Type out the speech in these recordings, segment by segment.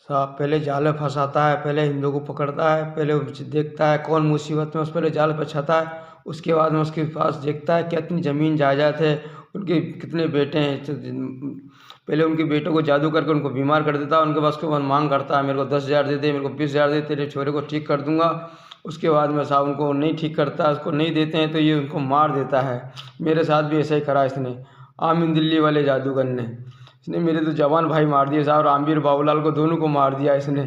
साहब पहले जाल में फंसाता है, पहले हिंदू को पकड़ता है, पहले उसे देखता है कौन मुसीबत में, उस पहले जाल पर छता है। उसके बाद में उसके पास देखता है कितनी ज़मीन जायदाद है, उनके कितने बेटे हैं। पहले उनके बेटों को जादू करके उनको बीमार कर देता है। उनके पास उसके बाद मांग करता है, मेरे को 10,000 दे दे, मेरे को 20,000 दे, तेरे छोरे को ठीक कर दूंगा। उसके बाद में साहब उनको नहीं ठीक करता, उसको नहीं देते हैं तो ये उनको मार देता है। मेरे साथ भी ऐसा ही करा इसने, आमीन दिल्ली वाले जादूगर ने। इसने मेरे तो जवान भाई मार दिए साहब, रामवीर बाबूलाल को दोनों को मार दिया इसने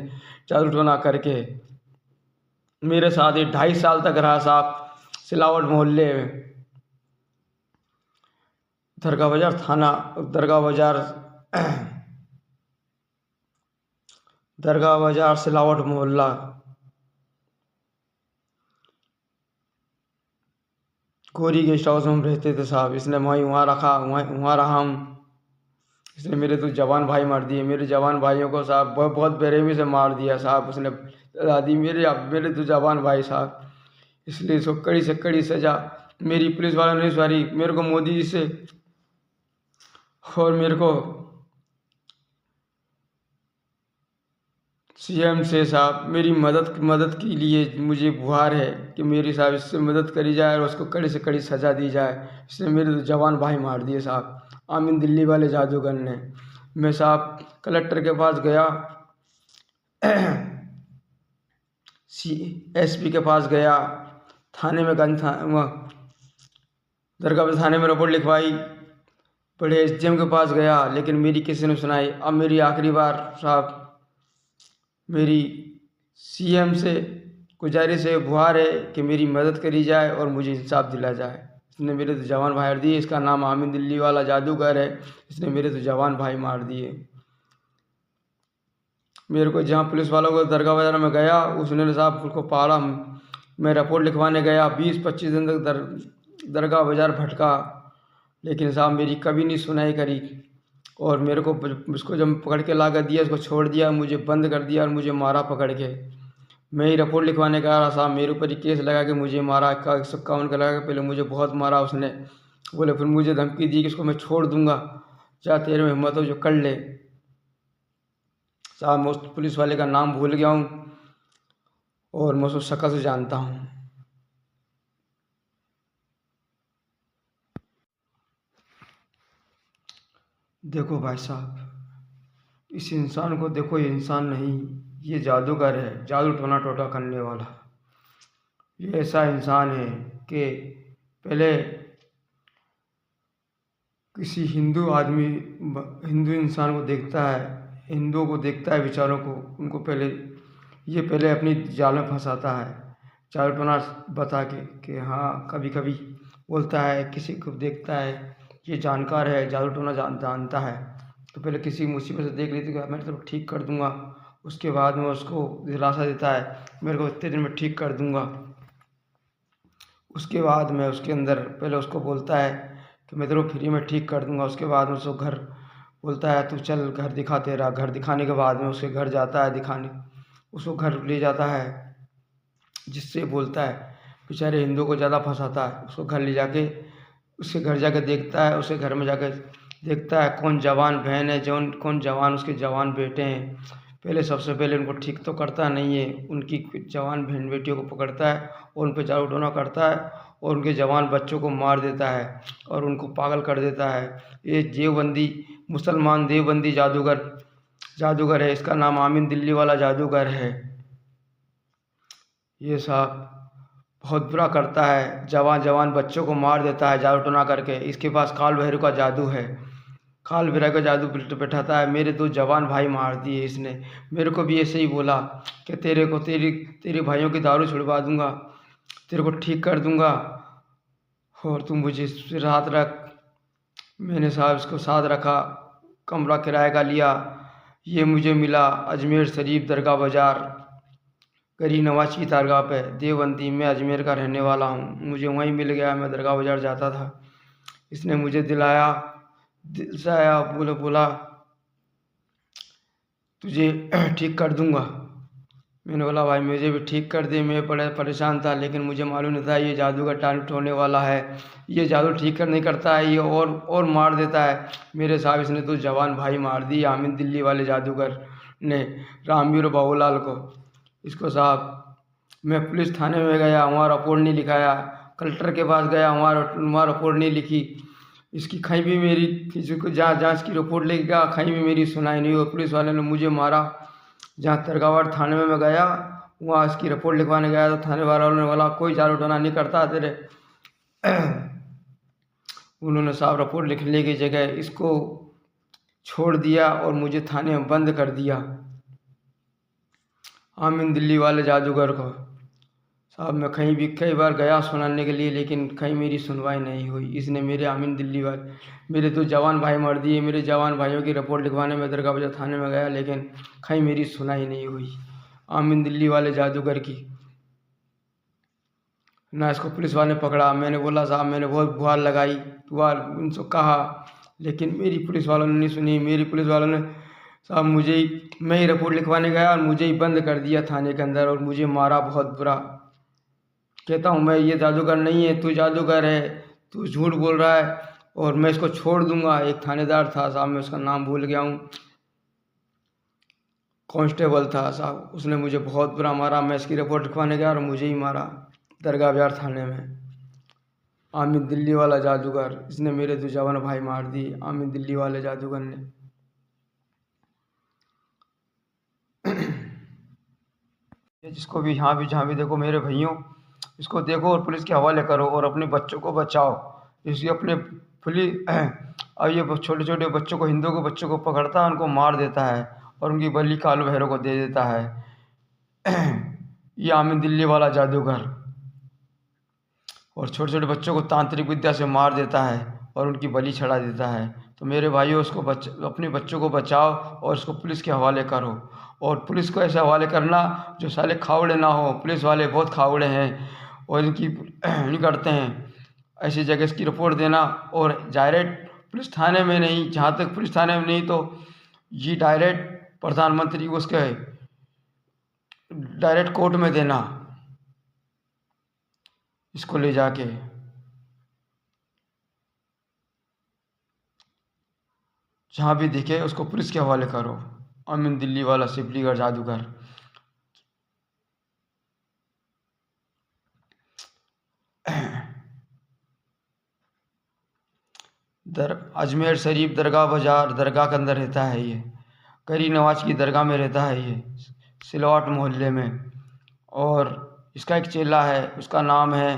जादू टोना करके। मेरे साथ ये 2.5 साल तक रहा साहब, सिलावट मोहल्ले में, दरगाह बाजार थाना, दरगाह बाजार दरगाह बाजार सिलावट मोहल्ला। गोरी गेस्ट हाउस में हम रहते थे साहब। इसने वहाँ रखा, वहाँ रहा हम। इसने मेरे तो जवान भाई मार दिए, मेरे जवान भाइयों को साहब बहुत बेरहमी से मार दिया साहब उसने। दादी मेरे तो जवान भाई साहब, इसलिए इसको कड़ी से कड़ी सजा मेरी पुलिस वालों ने सारी मेरे को मोदी जी से और मेरे को सीएम से साहब मेरी मदद के लिए मुझे गुहार है कि मेरी साहब इससे मदद करी जाए और उसको कड़ी से कड़ी सज़ा दी जाए। इसने मेरे तो जवान भाई मार दिए साहब, आमीन दिल्ली वाले जादूगर ने। मैं साहब कलेक्टर के पास गया, एसपी के पास गया, थाने में दरगाह थाने में रिपोर्ट लिखवाई, बड़े एसडीएम के पास गया, लेकिन मेरी किसी ने सुनाई। अब मेरी आखिरी बार साहब मेरी सीएम से गुजारिश है, गुहार है कि मेरी मदद करी जाए और मुझे इंसाफ दिला जाए। इसने मेरे तो जवान भाई मार दिए, इसका नाम आमीन दिल्ली वाला जादूगर है। इसने मेरे तो जवान भाई मार दिए। मेरे को जहाँ पुलिस वालों को दरगाह बाजार में गया, उसने साहब उसको पाला। मैं रिपोर्ट लिखवाने गया, 20-25 दिन तक दरगाह बाजार भटका, लेकिन साहब मेरी कभी नहीं सुनाई करी। और मेरे को उसको जब पकड़ के ला कर दिया, उसको छोड़ दिया, मुझे बंद कर दिया और मुझे मारा पकड़ के। मैं ही रिपोर्ट लिखवाने का रहा साहब, मेरे ऊपर ही केस लगा के मुझे मारा, 151 का लगा के। पहले मुझे बहुत मारा उसने, बोले फिर मुझे धमकी दी कि इसको मैं छोड़ दूंगा, जा तेरे में हिम्मत हो जो कर ले। साहब मैं उस पुलिस वाले का नाम भूल गया हूँ और मैं उसको शक्ल से जानता हूँ। देखो भाई साहब, इस इंसान को देखो, ये इंसान नहीं, ये जादूगर है, जादू टोना टोटा करने वाला। ये ऐसा इंसान है कि पहले किसी हिंदू आदमी, हिंदू इंसान को देखता है, हिंदुओं को देखता है बेचारों को, उनको पहले अपनी जाल में फंसाता है, जादू टोना बता के कि हाँ, कभी कभी बोलता है, किसी को देखता है ये जानकार है, जादू टोना जानता है, तो पहले किसी मुसीबत से देख लेती है, मैं तो ठीक कर दूंगा। उसके बाद में उसको दिलासा देता है, मेरे को इतने दिन में ठीक कर दूंगा। उसके बाद में उसके अंदर पहले उसको बोलता है कि मैं तेरे को फ्री में ठीक कर दूंगा। उसके बाद में उसको घर बोलता है, तू चल घर दिखा, तेरा घर दिखाने के बाद में उसके घर जाता है दिखाने, उसको घर ले जाता है, जिससे बोलता है बेचारे हिंदुओं को ज़्यादा फंसाता है। उसको घर ले जाके उसके घर जाके देखता है, उसके घर में जाकर देखता है कौन जवान बहन है, कौन जवान उसके जवान बेटे हैं। पहले सबसे पहले उनको ठीक तो करता नहीं है, उनकी जवान बहन बेटियों को पकड़ता है और उन पर जादू टोना करता है और उनके जवान बच्चों को मार देता है और उनको पागल कर देता है। ये देवबंदी, मुसलमान देवबंदी जादूगर है, इसका नाम आमीन दिल्ली वाला जादूगर है। ये साहब बहुत बुरा करता है, जवान बच्चों को मार देता है जादू टोना करके। इसके पास काल भैरव का जादू है, काल भैरव का जादू बैठाता है। मेरे दो जवान भाई मार दिए इसने। मेरे को भी ऐसे ही बोला कि तेरे भाइयों की दारू छुड़वा दूंगा, तेरे को ठीक कर दूंगा और तुम मुझे साथ रख। मैंने साहब इसको साथ रखा, कमरा किराए का लिया। ये मुझे मिला अजमेर शरीफ दरगाह बाज़ार, गरीब नवाज की दरगाह पे, देवबंदी। मैं अजमेर का रहने वाला हूँ, मुझे वहीं मिल गया, मैं दरगाह बाज़ार जाता था। इसने मुझे दिलाया, दिल से आया, बोला तुझे ठीक कर दूंगा। मैंने बोला भाई मुझे भी ठीक कर दे, मैं बड़ा परेशान था, लेकिन मुझे मालूम नहीं था ये जादू का टाइम होने वाला है, ये जादू ठीक कर नहीं करता है, ये और मार देता है। मेरे साहब इसने तो जवान भाई मार दी, आमीन दिल्ली वाले जादूगर ने रामवीर बाबूलाल को। इसको साहब मैं पुलिस थाने में गया, वहाँ रिपोर्ट नहीं लिखाया, कलेक्टर के पास गया, वहाँ रिपोर्ट नहीं लिखी। इसकी कहीं भी मेरी किसी को जांच की रिपोर्ट लेके गया, कहीं भी मेरी सुनाई नहीं हुई। पुलिस वाले ने मुझे मारा। जहाँ दरगाहवाड़ थाने में मैं गया, वहाँ इसकी रिपोर्ट लिखवाने गया तो थाने वालों ने बोला कोई झाड़ू टोना नहीं करता तेरे। उन्होंने साहब रिपोर्ट लिखने की जगह इसको छोड़ दिया और मुझे थाने में बंद कर दिया। आमीन दिल्ली वाले जादूगर को साहब मैं कहीं भी कई बार गया सुनाने के लिए, लेकिन कहीं मेरी सुनवाई नहीं हुई। इसने मेरे आमीन दिल्ली वाले मेरे तो जवान भाई मार दिए। मेरे जवान भाइयों की रिपोर्ट लिखवाने में दरगाह बाजार थाने में गया, लेकिन कहीं मेरी सुनाई नहीं हुई आमीन दिल्ली वाले जादूगर की। ना इसको पुलिस वाले ने पकड़ा। मैंने बोला साहब मैंने बहुत गुहार लगाई, गुहार उनसे कहा, लेकिन मेरी पुलिस वालों ने नहीं सुनी। मेरी पुलिस वालों ने साहब मैं ही रिपोर्ट लिखवाने गया और मुझे ही बंद कर दिया थाने के अंदर और मुझे मारा बहुत बुरा। कहता हूँ मैं ये जादूगर नहीं है, तू जादूगर है, तू झूठ बोल रहा है और मैं इसको छोड़ दूंगा। एक थानेदार था साहब, मैं उसका नाम भूल गया हूँ, कांस्टेबल था साहब, उसने मुझे बहुत बुरा मारा। मैं इसकी रिपोर्ट लिखवाने गया और मुझे ही मारा दरगाह बाजार थाने में। आमिर दिल्ली वाला जादूगर, इसने मेरे दो जवान भाई मार दिए आमिर दिल्ली वाले जादूगर ने। जिसको भी जहाँ भी देखो मेरे भाइयों, इसको देखो और पुलिस के हवाले करो और अपने बच्चों को बचाओ। इसके अपने पुलिस और ये छोटे छोटे बच्चों को, हिंदुओं के बच्चों को पकड़ता है, उनको मार देता है और उनकी बलि कालू भैरव को दे देता है। ये आमिर दिल्ली वाला जादूगर और छोटे छोटे बच्चों को तांत्रिक विद्या से मार देता है और उनकी बलि चढ़ा देता है। तो मेरे भाइयों उसको अपने बच्चों को बचाओ और उसको पुलिस के हवाले करो। और पुलिस को ऐसे हवाले करना जो साले खावड़े ना हो। पुलिस वाले बहुत खावड़े हैं और इनकी नहीं करते हैं। ऐसी जगह इसकी रिपोर्ट देना और डायरेक्ट पुलिस थाने में नहीं, जहाँ तक पुलिस थाने में नहीं तो ये डायरेक्ट प्रधानमंत्री उसके डायरेक्ट कोर्ट में देना इसको ले जाके। जहाँ भी दिखे उसको पुलिस के हवाले करो। आमिर दिल्ली वाला सिपलीगढ़ जादूगर। अजमेर शरीफ दरगाह बाजार दरगाह के अंदर रहता है ये। करी नवाज की दरगाह में रहता है ये, सिलवाट मोहल्ले में। और इसका एक चेला है, उसका नाम है